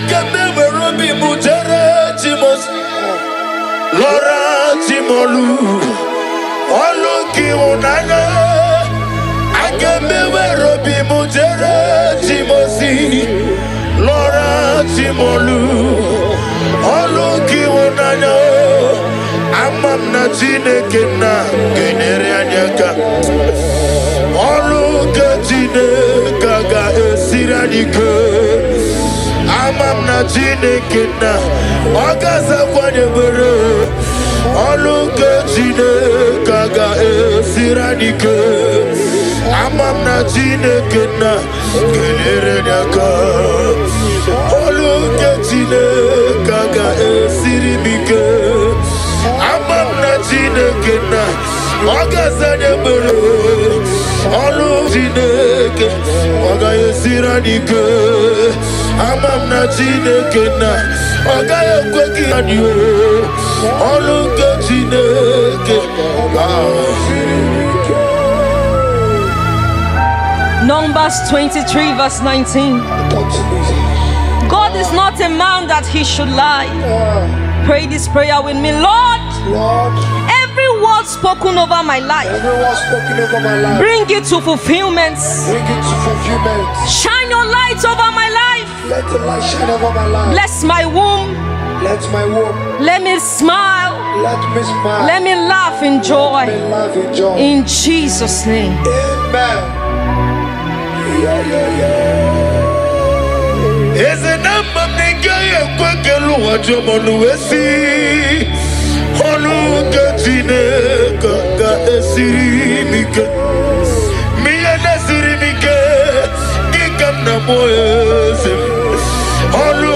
can never be Mujere Timos Laura Timolu Oluki Unana. I can never be Mujere Timosi Laura Timolu Oluki Unana. Amam na Chineke na genere anyaka Oluka Chineke ga esiranike Amam na Chineke na Ogasa kwanye bere Oluka Chineke ga esiranike Amam na Chineke na genere anyaka Oluka Chineke ga esirimike Amam na Chineke na Ogasa nyebere Olu Chineke Oga yesiranike Amam na Chineke na Oga yekweki anyo Olu ke Chineke Numbers 23 verse 19. God is not a man that he should lie. Pray this prayer with me. Lord, every word spoken over my life, bring it to fulfillment. Shine your light over my life. Let the light shine over my life. Bless my womb. Let me smile. Let me laugh in joy. In Jesus' name. Amen. Kwekelu wajomonu wesi Olu Chineke ga esirimike Miye nesirimike Gikam na moyese Olu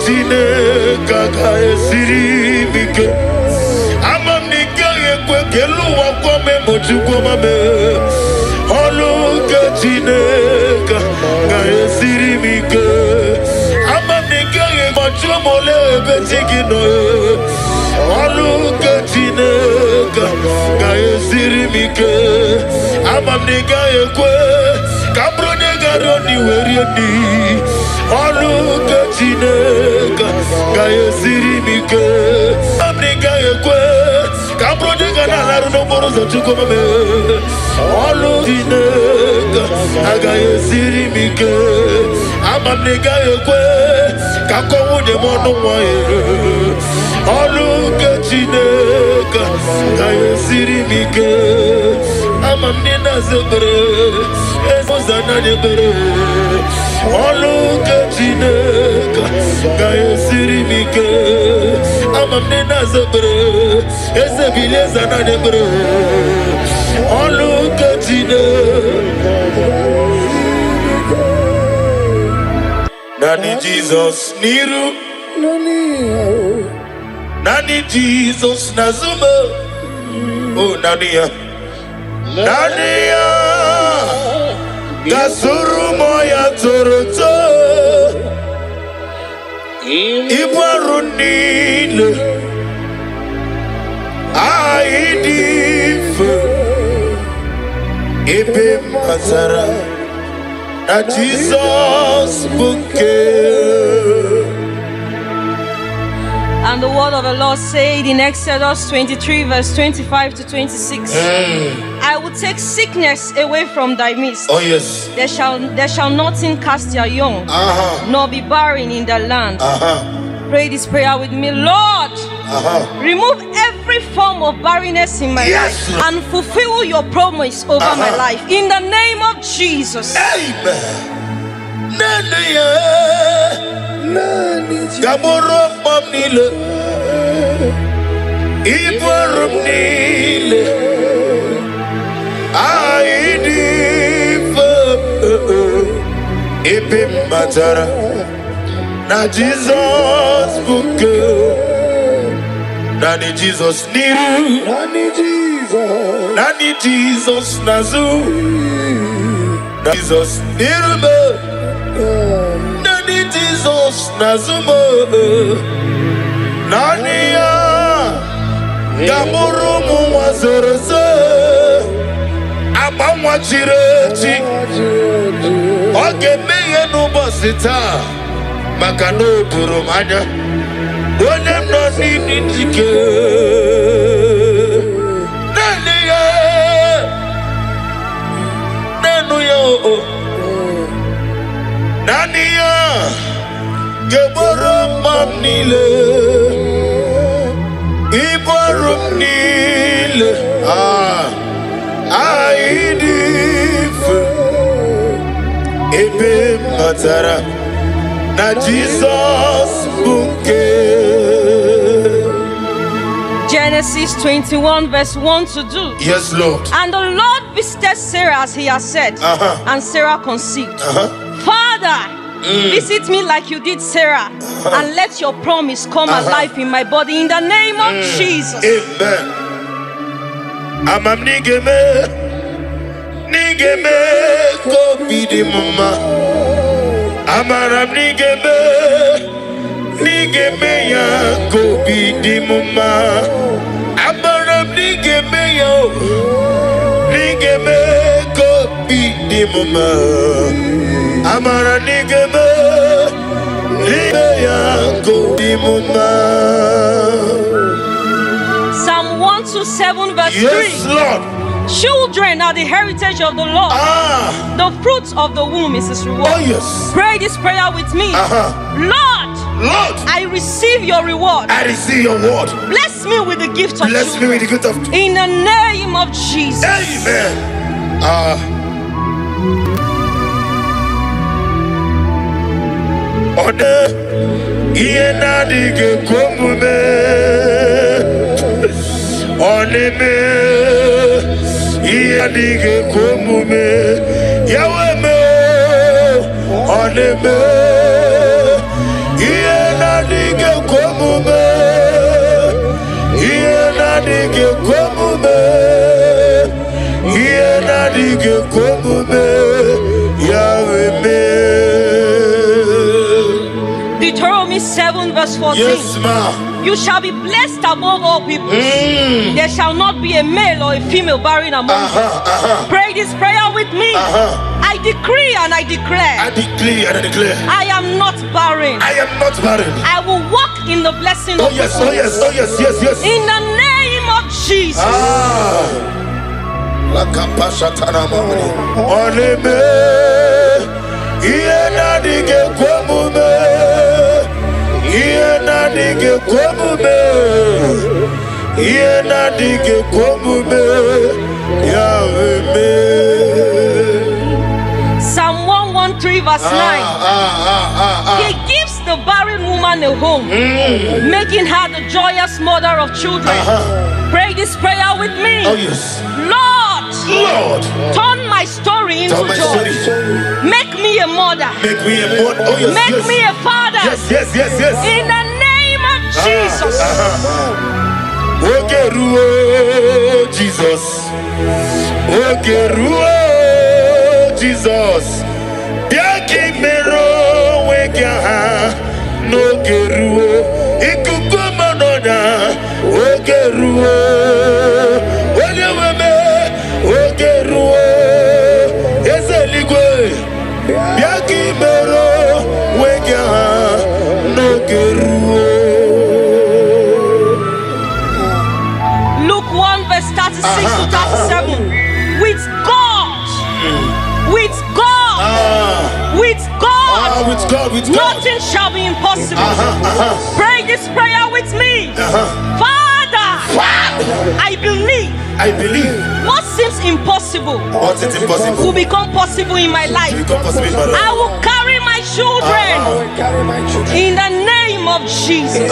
Chineke ga esirimike Amam nike kwekelu wakome mochukoma me Olu Chineke ga esirimike Chomole betigino Oluka Chineke ga esirimike Amamniga ekwe Kabronega roni werieni Oluka Chineke ga esirimike Amamniga ekwe Kabronega nalaru no borozo chukomame Oluka Chineke ga esirimike Amamniga ekwe Kako wunye mono mwaye Oluka Chineke ga esirimike Amamnina zebere Ezozana nebere Oluka Chineke ga esirimike Amamnina zebere Ezebile zana nebere Oluka Chineke Nani Jesus niru Nani Jesus nazuma Oh Nania Nania Gasuru moya toroto Ibarunile Aidife Ibe mazara Na Jesus bouquet. And the word of the Lord said in Exodus 23 verse 25 to 26. I will take sickness away from thy midst. Oh yes. There shall nothing cast their young, nor be barren in the land. Pray this prayer with me. Lord, remove every form of barrenness in my life and fulfill your promise over my life. In the name of Jesus. Amen. Gamoro mamnile Ibarum nile Aidifa Ipim matara Na Jesus bouquet Nani Jesus niru Nani Jesus nazu Jesus niru Nani Jesus nazumo Nani ya Gamuru muwazoreze Abamwa chireti Oge meye nubosita Makano Turumada. When I'm not needing to go. Nania, Gaborum Mamnile, Iborum Nile, Aidif, Ebe Matara, na Jesus Bunke. Genesis 21 verse 1 to 2. Yes, Lord. And the Lord visited Sarah as he has said, and Sarah conceived. Father, visit me like you did Sarah, and let your promise come alive in my body in the name of Jesus. Amen. Amam nigeme ko bidi mama. Amaram nigeme ya ko bidi mama. Amaram nigeme ko bidi mama. Amara nigeme ya ko bidi mama. Psalm 127 verse 3. Yes, Lord. Children are the heritage of the Lord. The fruits of the womb is his reward. Oh, yes. Pray this prayer with me. Lord, I receive your reward. I receive your word. Bless me with the gift of Bless me with the gift of. in the name of Jesus. Amen. Ode iena dige komume. Oneme iena dige komume. Yaweme oneme iena dige komume. Iena dige komume. Iena dige komume. Yaweme. Deuteronomy 7 verse 14. Yes, ma'am. You shall be blessed above all people. There shall not be a male or a female barren among you. Pray this prayer with me. I decree and I declare. I decree and I declare. I am not barren. I am not barren. I will walk in the blessing Oh of yes, the oh yes, oh yes, yes, yes. in the name of Jesus. Oneme iena dige komume. Iena dige komume. Iena dige komume. Yahweh. Psalm 113 verse 9. He gives the barren woman a home, making her the joyous mother of children. Pray this prayer with me. Oh yes. Lord, turn my story into joy. Make me a mother. Make me a mother. Oh yes. Make me a father. Yes, yes, yes, yes. In the name of Jesus. Ogeruo Jesus. Ogeruo Jesus. Biaki mero wega no geruo. Ikukumo noda. Ogeruo. Onyeweme. Ogeruo. Ezeligwe. Biaki mero wega no geruo. Luke 1 verse 36 to 37. With God, with God, nothing shall be impossible. Pray this prayer with me. Father, I believe. What seems impossible will become possible in my life. I will carry my children in the name of Jesus.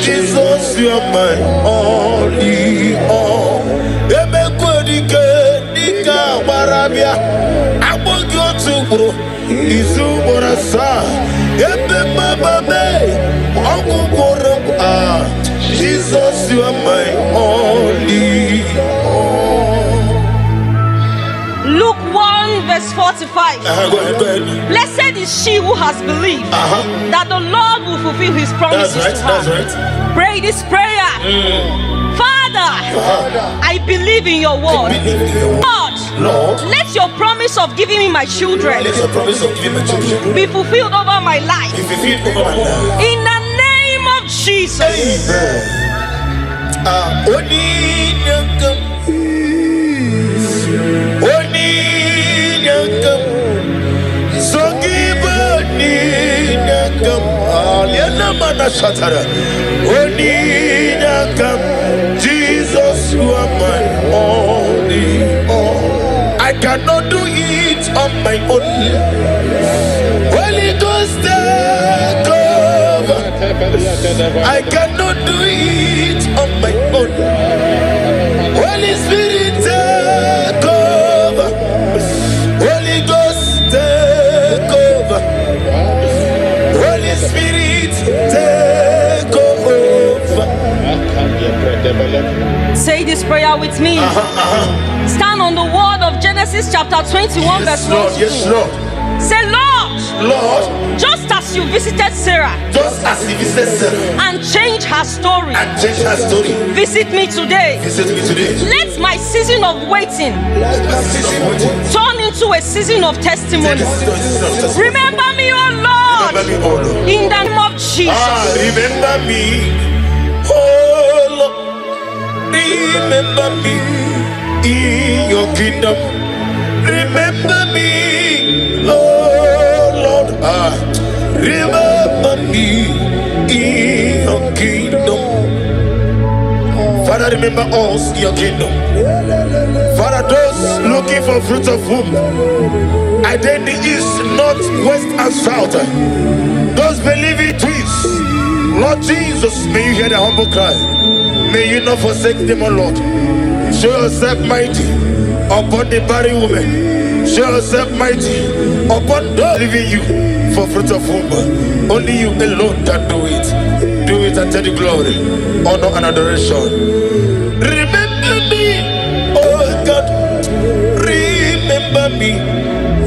Jesus, you are my only all. Jesus, you are my only all. Luke 1 verse 45. Go ahead. Blessed is she who has believed that the Lord will fulfill his promises to her. That's right. Pray this prayer. Father, I believe in your word. Lord, let your promise of giving me my children be fulfilled over my life. In the name of Jesus. Jesus, you are my only all. I cannot do it on my own. Holy Ghost, take over. I cannot do it on my own. Holy Spirit, take over. Holy Ghost, take over. Holy Spirit, take over. Say this prayer with me. Stand on the word of Genesis chapter 21 verse 1. Yes, Lord. Say, Lord, just as you visited Sarah and changed her story, visit me today. Let my season of waiting turn into a season of testimony. Remember me, oh Lord, in the name of Jesus. Remember me, oh Lord. Remember me in your kingdom. Remember me, oh Lord. Remember me in your kingdom. Father, remember us in your kingdom. Father, those looking for fruit of womb, either in the east, north, west, and south, those believing twins, Lord Jesus, may you hear the humble cry. May you not forsake them, O Lord. Show yourself mighty upon the barren woman. Show yourself mighty upon those leaving you for fruit of womb. Only you alone can do it. Do it and take the glory, honor, and adoration. Remember me, oh God. Remember me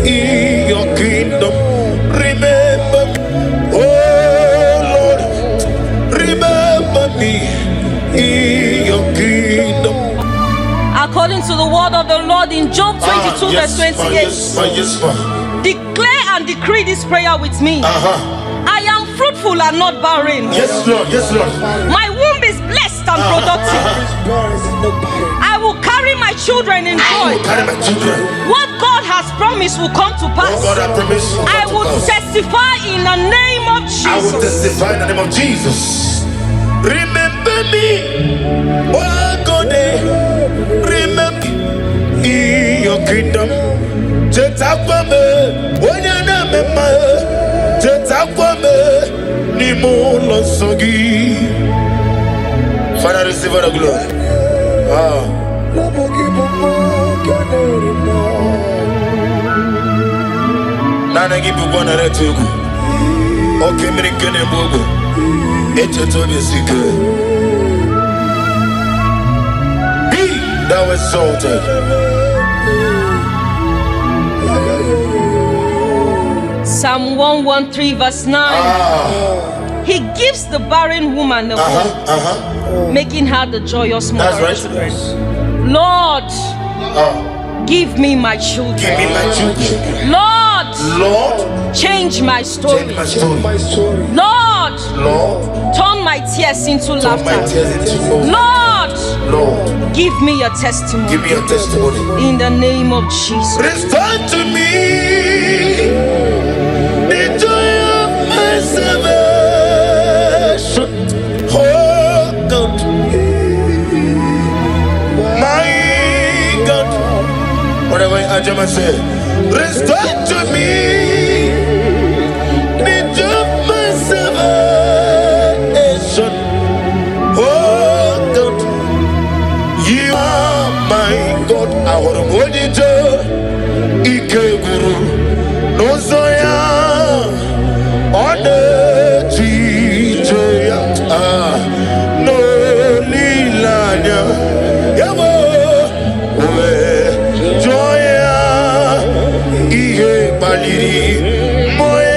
in your kingdom. Remember me, oh Lord. Remember me in your kingdom. According to the word of the Lord in Job 22 verse 28. Declare and decree this prayer with me. I am fruitful and not barren. Yes, Lord. Yes, Lord. My womb is blessed and productive. I will carry my children in joy. What God has promised will come to pass. I will testify in the name of Jesus. I will testify in the name of Jesus. Remember me, oh God, remember in your kingdom. Jetakwame, onyana mema, Jetakwame, nimulo sogi. Father, receive the glory. Nana give you one at you. Okay, me kene bogo. Be thou exalted. Psalm 113 verse 9. He gives the barren woman a hope, making her the joyous mother. That's right. Lord, give me my children. Give me my children. Lord, change my story. Lord, turn my tears into laughter. Lord, give me your testimony. Give me your testimony. In the name of Jesus. Restore to me the joy of my salvation. Oh God, my God. Whatever I just said, restore to me the joy of my salvation. Oh God, you are my God. I want to hold you to Ike Guru. No Zoya on the Chijoya. No Lilanya. Yabo. Joya. Ihe Baliri. Moya.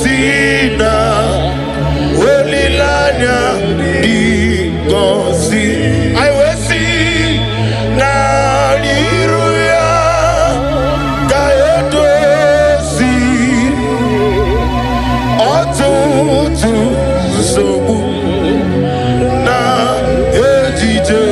Sina Olilanya Digosi I will see Naliruya Gayodosi Otutu Sobu Na Ejije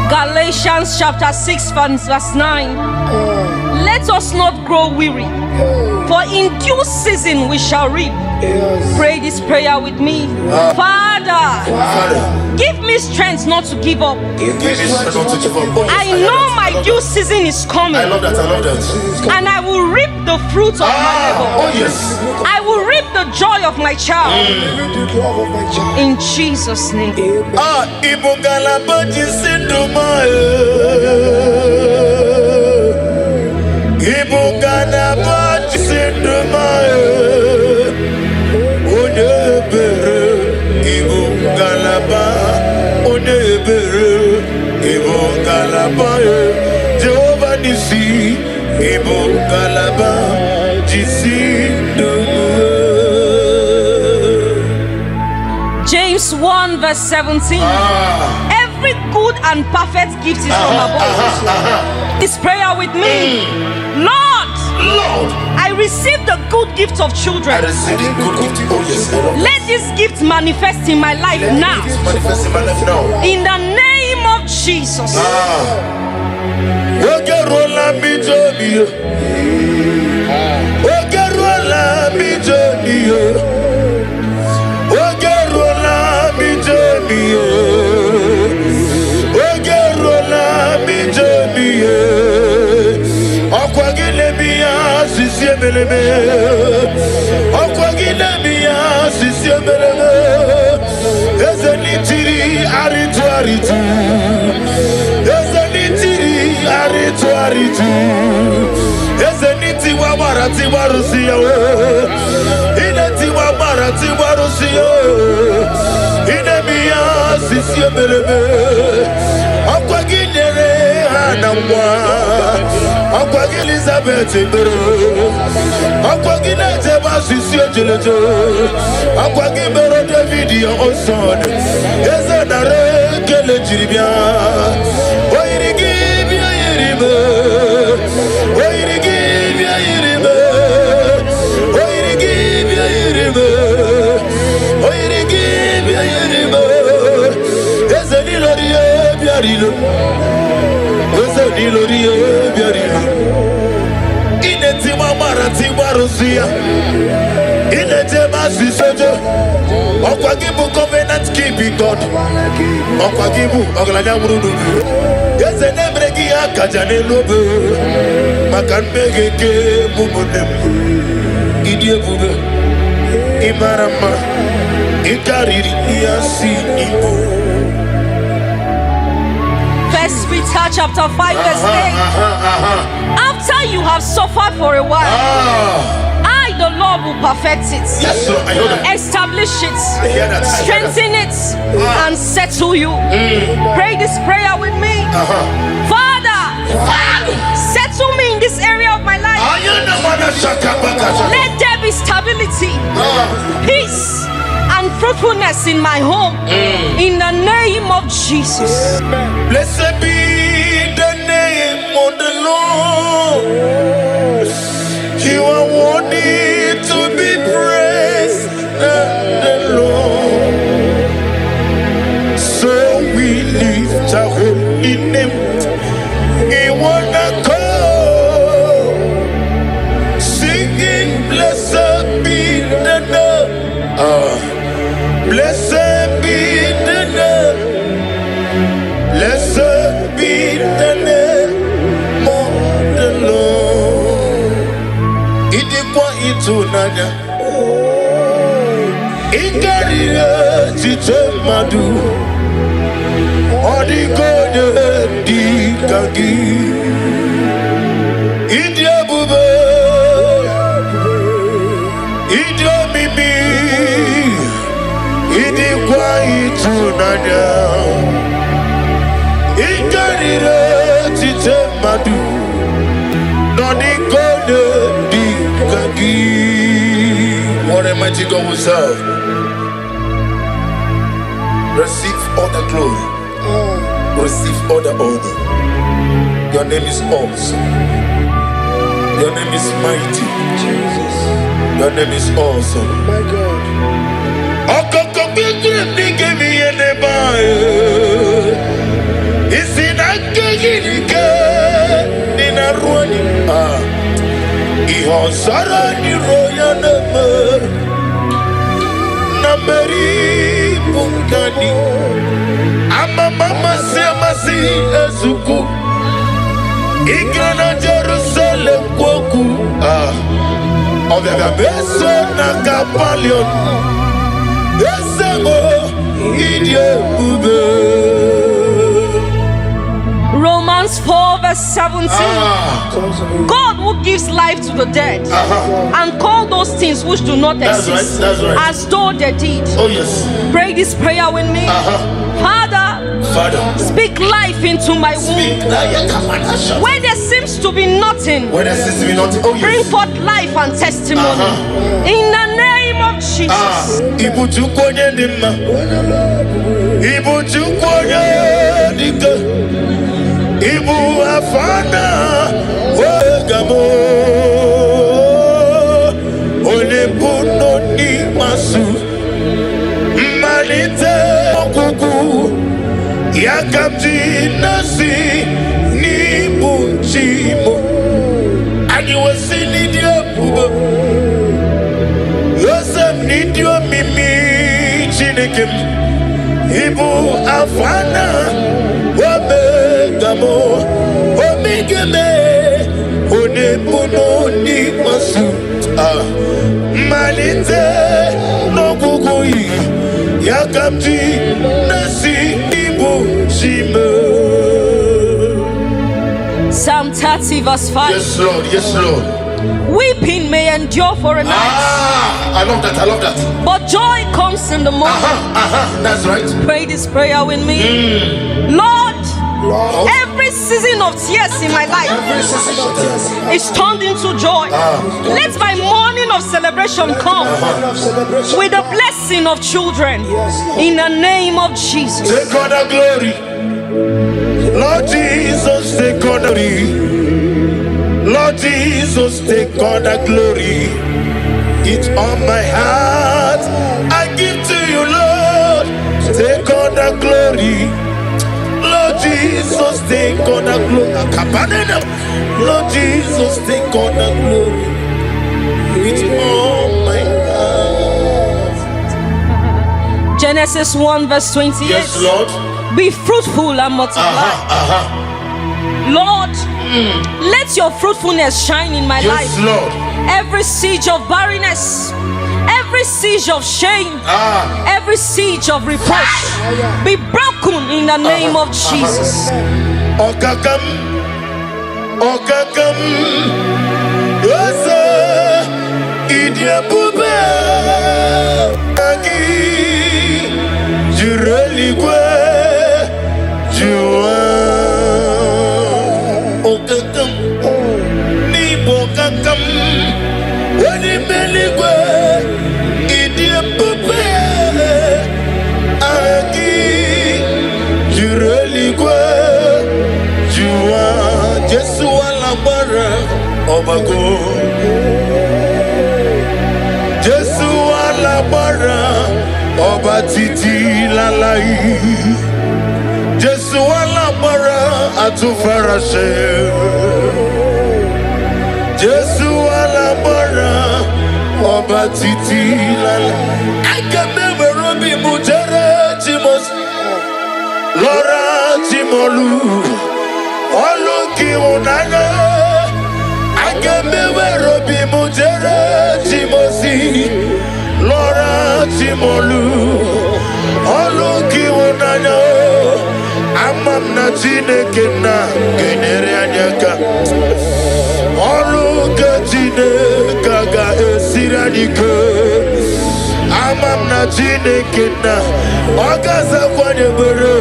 Galatians chapter 6 verse 9. Let us not grow weary, for in due season we shall reap. Pray this prayer with me. Father, give me strength not to give up. I know my due season is coming. I love that. And I will reap the fruits of my labor. Oh yes. I will reap the joy of my child. In Jesus' name. Jehovah Nisi, Ibo Galaba, James 1 verse 17. Every good and perfect gift is from above. This prayer with me. Lord, I receive the good gift of children. Let this gift manifest in my life now. In the name of Jesus. Elizabeth David your son covenant keeping God. Yes, and every Kajane Lobe, Makan Begeke, Mumunem, Idia Bube, Imarama, Ikari, Yasi, Ibo. First Peter chapter 5 verse 8. After you have suffered for a while, the Lord will perfect it. Yes, sir. I know that. Establish it. I hear that. Strengthen it and settle you. Pray this prayer with me. Father, settle me in this area of my life. Let there be stability, peace, and fruitfulness in my home. In the name of Jesus. Blessed be the name of the Lord. You are worthy to be praised, the Lord. So we lift our holy name. We wanna call, singing, blessed be the Lord. Blessed be the Lord. Blessed be the name of the Lord. Itunanya Ikarira Chichemadu Odigode Dikagi Idiabube nanya ikarire tite madu noni kode di kagi. What a mighty God we serve. Receive all the glory, receive all the honor. Your name is awesome, your name is mighty, Jesus. your name is awesome. My God. Jerusalem kwoku beso na kapalion esemo idie ube. Romans 4 verse 17. God who gives life to the dead and call those things which do not exist that's right. as though they did. Oh yes. Pray this prayer with me. Father, speak life into my womb. Where there seems to be nothing, Oh yes. bring forth life and testimony. In the name of Jesus. Ibu chukwonya ndima, Ibu chukwonya dika, Ibu afana wegamo, Olepuno ni masu, Malite okuku, Yakamji nasi ni bunchimo, Ani wasini diapuba, Yosef nidio mimi chinekem, Ibu afana wabegamo, Omigeme, Olepuno ni masu, Malite no kukui, Yakamji nasi ibu shime. Psalm 30 verse 5. Yes Lord, yes Lord. Weeping may endure for a night, I love that. but joy comes in the morning. That's right. Pray this prayer with me. Lord, every season of tears in my life is turned into joy. Let my morning of celebration come with the blessing of children. In the name of Jesus. Take all the glory. Lord Jesus, take all the glory. Lord Jesus, take all the glory. It's on my heart, I give to you, Lord. Take all the glory. Lord Jesus, take all the glory. Lord Jesus, take all the glory. It's on my heart. Genesis 1 verse 28. Yes, Lord. Be fruitful and multiply. Lord, let your fruitfulness shine in my life. Yes, Lord. Every siege of barrenness, every siege of shame, every siege of reproach be broken in the name of Jesus. Okakam, Osa, Idia Bube, Agi, Jureligwe, Jua, Okakam, Nibo Kakam, Wanimeligwe, Idia Bube, Agi, Jureligwe, Jua, Jesu alabara, Obago. Jesu alabara, Oba titi lalai. Jesu alabara, atufarashe. Jesu alabara, Oba titi lalai. I can never be mujere chimos. Lora chimolu, oluki unana. I can never be mujere chimosi. Lora chimolu, oluki unana. Amam na chineke na genere anyaka. Oluka chineke ga esiranike. Amam na Chineke na Ogaza kwanye bere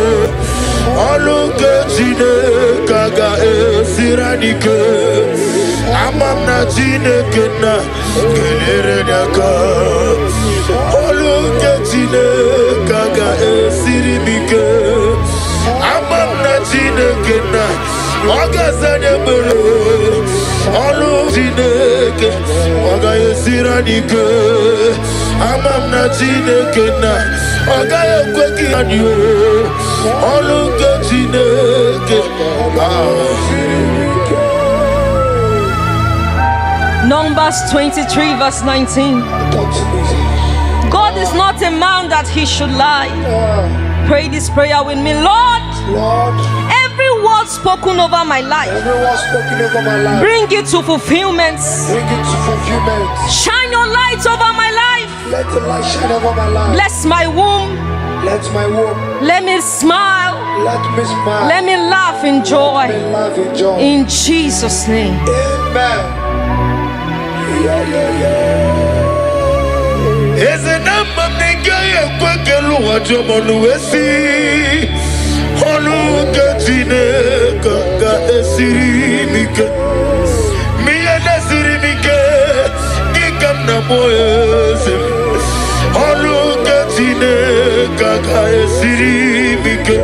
Oluke Chineke aga esiranike Amam na Chineke na Gelere nyaka Oluke Chineke aga esirimike Amam na Chineke na Ogaza nyebere Olu Chineke aga esiranike Amam na Chineke na Oga ekweki anyo Oluke Chineke Numbers 23 verse 19. God is not a man that he should lie. Pray this prayer with me. Lord, every word spoken over my life, bring it to fulfillment. Shine your light over my life. Let the light shine over my life. Bless my womb. Let my womb. Let me smile. Let me smile. Let me laugh in joy. Let me laugh in joy. In Jesus' name. Amen. Eze namba nega ekwekelu wajomonu esi Oluke Chineke ga esirimike Miye nesirimike Gikam na moyeze Oluke Chineke ga esirimike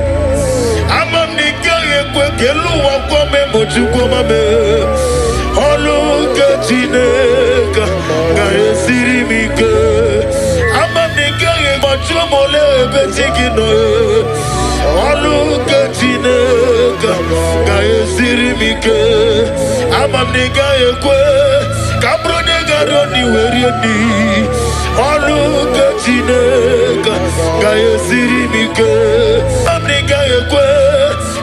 Amam nega ekwekelu wakome mochukwamame Oluke Chineke ga esirimike Amam nega mochumole betigino Oluke Chineke ga esirimike Amam nega ekwe kabro nega roni werieni Oluke Chineke ga esirimike Amam nega ekwe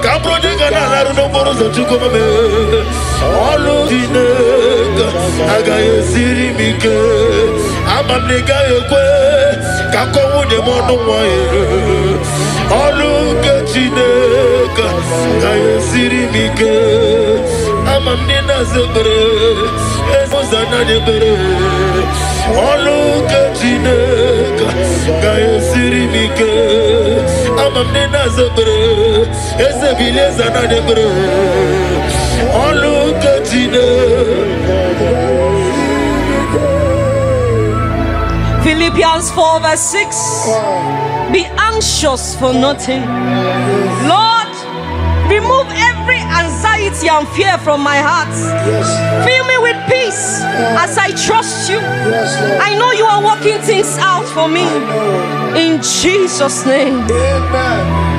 kabro nega nalaru no morozo chukwamame Oluke Chineke aga esirimike Amam nega ekwe kakowu de mono wae Oluke Chineke ga esirimike Amam nina zebere ezozana debere Oluke Chineke ga esirimike Amam nina zebere ezebile zana debere Oluke Chineke. Philippians 4 verse 6. Be anxious for nothing. Lord, remove every anxiety and fear from my heart. Fill me with peace as I trust you. I know you are working things out for me. In Jesus' name. Amen.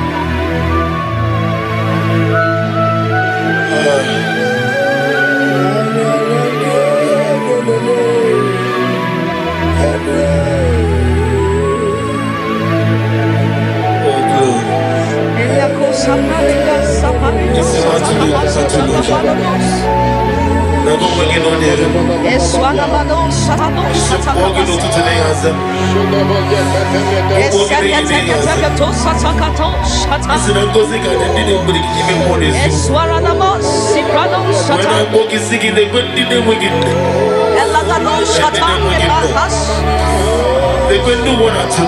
They can do one or two.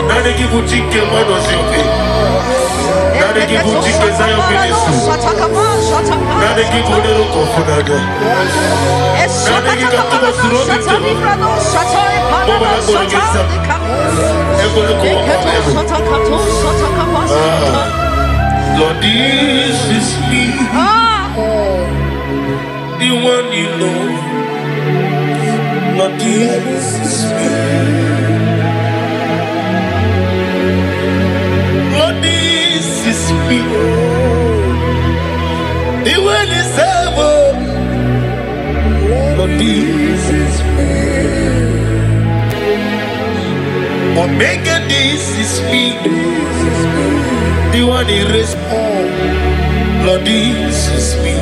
Now they give you chicken, man, was your pay. Now they give you chicken, Zion ministry. Now they give you little confidant. Now they give you too much to run into. Mama, I'm going to get some. I'm going to go on. Lord, this is me. The one you know. Lord, this is me. Lord, this is me. The one is ever. Lord, this is me. Omega, this is me. The one he raised. Lord, this is me.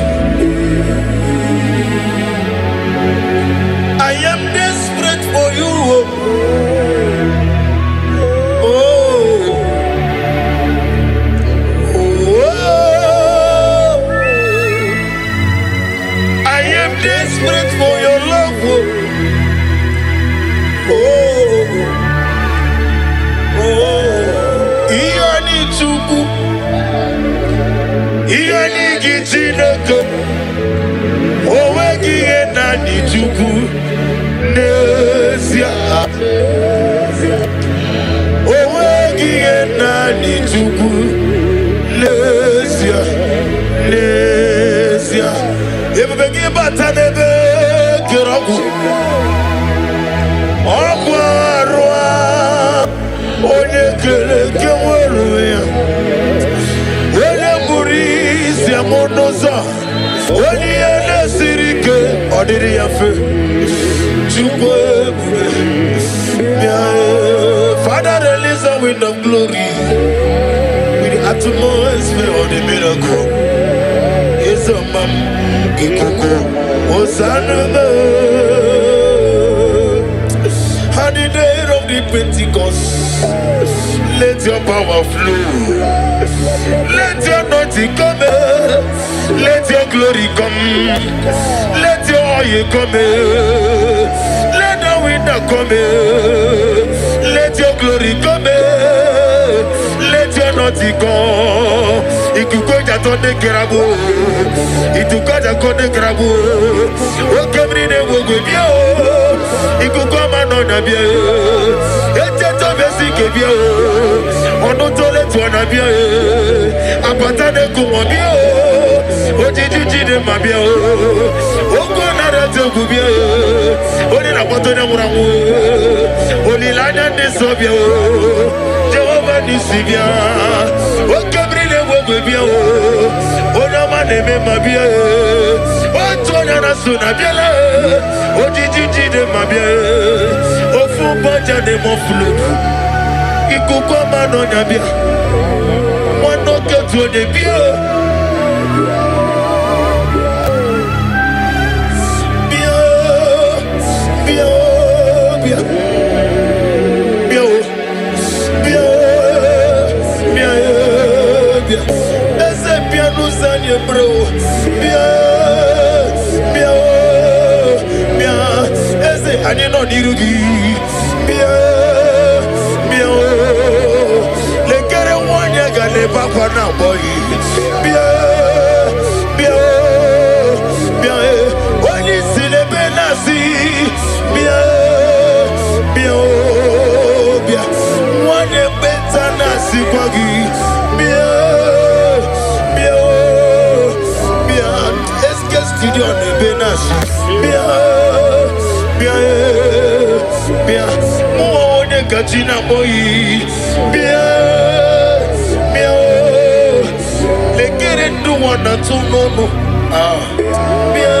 I am desperate for you. Oh. chuku. Iyani gichineke. Owegi enani chuku. Nesia. Owegi enani chuku. Nesia. Nesia. Ebebegi batanebe kiragu. Okwarwa. Onye kele keweruya. Onye murisi amonoza. Onye ele sirike. Odiri yafe. Chukwe. Father, release a wind of glory. With the atmosphere of the miracle. Yes, ma'am. Ikoko. Hosanna. On the day of the Pentecost, let your power flow. Let your anointing come. Let your glory come. Let your oil come. Let the wind come. Let your glory come. Let your anointing come. Ikukoja tonde kerabo. Itukoja konde kerabo. Okemri ne wogwebio. Ikukoma no nabia. Eteto besike bia. Ono tole to nabia. Apata ne kumobia. Ojiji de mabia. Oko na rete gubia. Oni na poto ne muramu. Oni lana ne sobia. Jehovah nisibia. Okemri ne wogwebia. Ona maneme mabia. Otona na sunabia. Ojiji de mabia. Ofu banja de moflu. Ikukoma no nyabia. Mono ketu de bia. Bia. Bia. Bia. Bia. Bia. Bia. Bia. Ese piano sanye bro. Bia. Bia. Bia. Ese anye no dirugi. Bia. Bia. Le kere wanya gale papa na boy. Bia. Bia. Bia. Wani sile benasi. Bia. Bia. Bia. Wani beta nasi kwagi. Bia. Bia. Bia. Eske studio ne benasi. Bia. Bia. Bia. Mwone kachina boy. Bia. Bia. Lekere ndu wana tunono. Ah. Bia.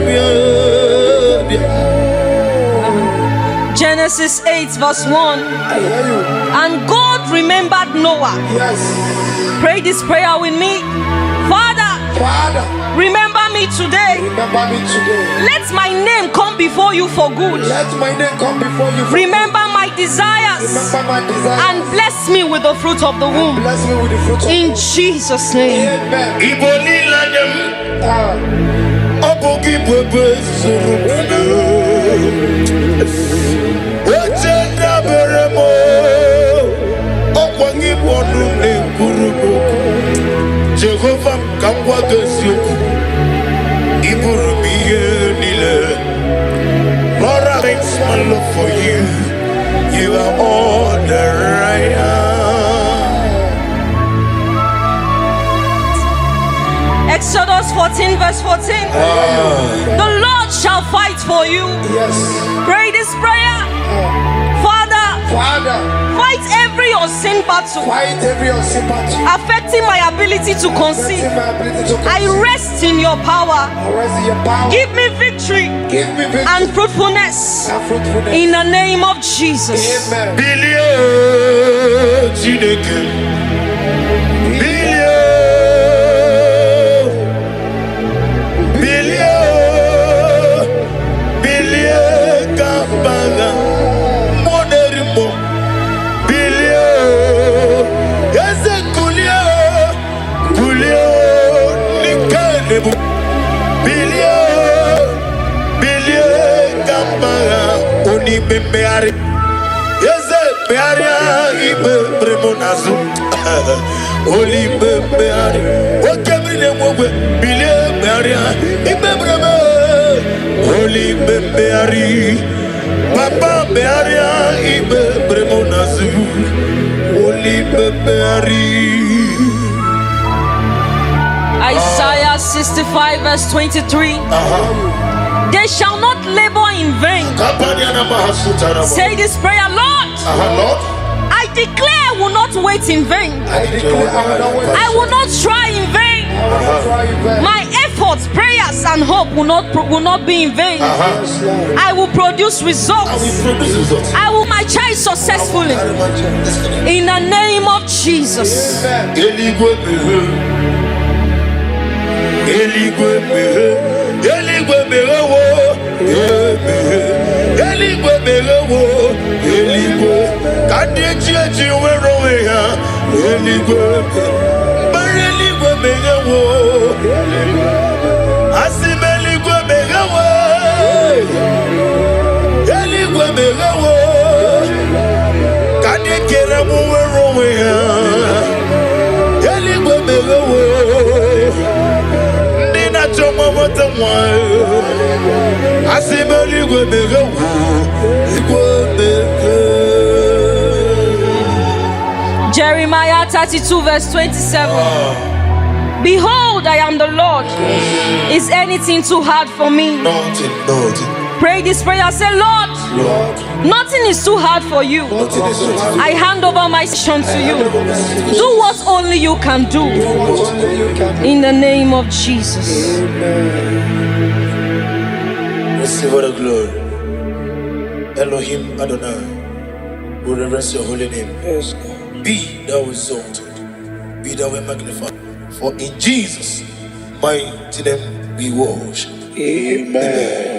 Bia. Bia. Genesis 8 verse 1. I hear you. And God remembered Noah. Yes. Pray this prayer with me. Father, Father, remember me today. remember me today. Let my name come before you for good. Let my name come before you. Remember my desires Remember my desire. and bless me with the fruit of the womb. Bless me with the fruit of In Jesus' name. Amen. Iboli lanyam. Ah, Opoki bwebwe surumana. Ochenda beremo. Okwangi bonu ne kurubo. Jehovah kangwa gesioku. Iburumiye nile. Lord, I thank my love for you. You are all that I am. Exodus 14 verse 14. The Lord shall fight for you. yes. Pray this prayer. Ah, Father, Father, fight every unseen battle fight every unseen battle. affecting my ability to conceive. Blessing my ability to I rest in your power. rest in your power. Give me victory Give me victory and fruitfulness and fruitfulness. in the name of Jesus. Amen. Bilio Chineke. Bilio. Bilio. Bilio Kampanga. Moderimo. Bilio. Eze Kulio. Kulio. Nikanebu. Bilio. Bilio Kampanga. Oni Bembeari. Yes, Bearia ibe bremonazu. Olibe beari. Okemine mwe bile bearia ibe breme. Olibe beari. Papa bearia ibe bremonazu. Olibe beari. Isaiah 65 verse 23. They shall not labor in vain. Say this prayer, Lord. Lord, I declare I will not wait in vain. I will not try in vain. My efforts, prayers, and hope will not be in vain. I will produce results. I will my child successfully. In the name of Jesus. Jeremiah 32 verse 27. Behold, I am the Lord. Is anything too hard for me? Nothing. Pray this prayer. Say, Lord, nothing is too hard for you. I hand over my mission to you. Do what only you can do. In the name of Jesus. Receive all the glory. Elohim Adonai, we reverence your holy name. Yes, God. Be thou exalted, be thou magnified. For in Jesus' mighty name we worship. Amen.